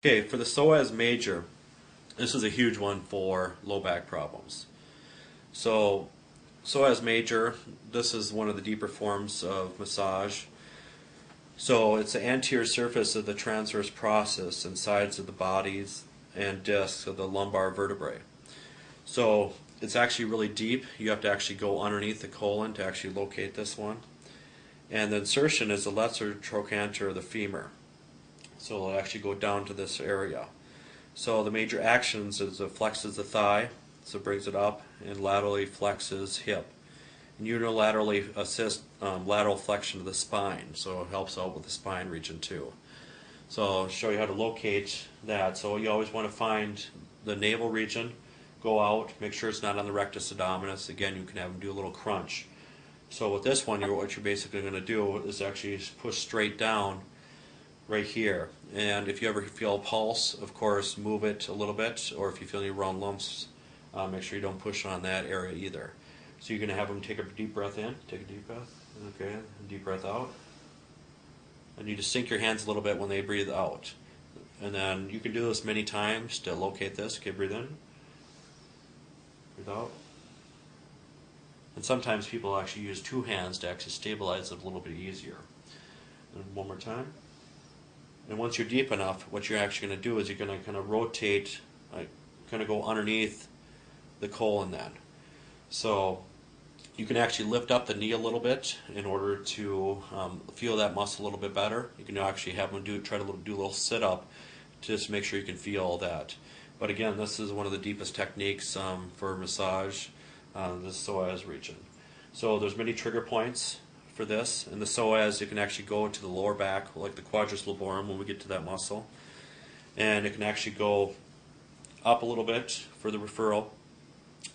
Okay, for the psoas major, this is a huge one for low back problems. So, psoas major, this is one of the deeper forms of massage. So, it's the anterior surface of the transverse process and sides of the bodies and discs of the lumbar vertebrae. So, it's actually really deep. You have to actually go underneath the colon to actually locate this one. And the insertion is the lesser trochanter of the femur. So it'll actually go down to this area. So the major actions is it flexes the thigh, so it brings it up, and laterally flexes hip. And unilaterally assists lateral flexion of the spine, so it helps out with the spine region too. So I'll show you how to locate that. So you always want to find the navel region, go out, make sure it's not on the rectus abdominis. Again, you can have them do a little crunch. So with this one, what you're basically going to do is actually push straight down right here. And if you ever feel a pulse, of course, move it a little bit, or if you feel any round lumps, make sure you don't push on that area either. So you're going to have them take a deep breath in, take a deep breath, okay, and deep breath out. And you just sink your hands a little bit when they breathe out. And then you can do this many times to locate this. Okay, breathe in, breathe out. And sometimes people actually use two hands to actually stabilize it a little bit easier. And one more time. And once you're deep enough, what you're actually going to do is you're going to kind of rotate, kind of go underneath the colon then. So you can actually lift up the knee a little bit in order to feel that muscle a little bit better. You can actually have them try to do a little sit-up to just make sure you can feel that. But again, this is one of the deepest techniques for massage, the psoas region. So there's many trigger points for this. In the psoas, it can actually go to the lower back, like the quadriceps lumborum when we get to that muscle. And it can actually go up a little bit for the referral,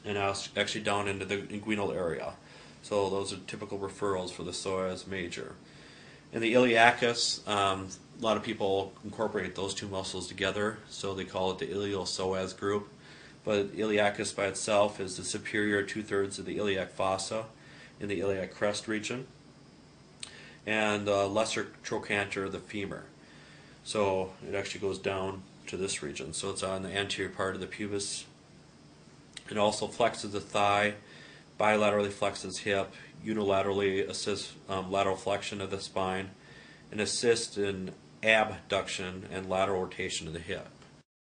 and actually down into the inguinal area. So those are typical referrals for the psoas major. In the iliacus, a lot of people incorporate those two muscles together, so they call it the iliopsoas group. But iliacus by itself is the superior two-thirds of the iliac fossa in the iliac crest region, and the lesser trochanter of the femur. So it actually goes down to this region. So it's on the anterior part of the pubis. It also flexes the thigh, bilaterally flexes hip, unilaterally assists lateral flexion of the spine, and assists in abduction and lateral rotation of the hip.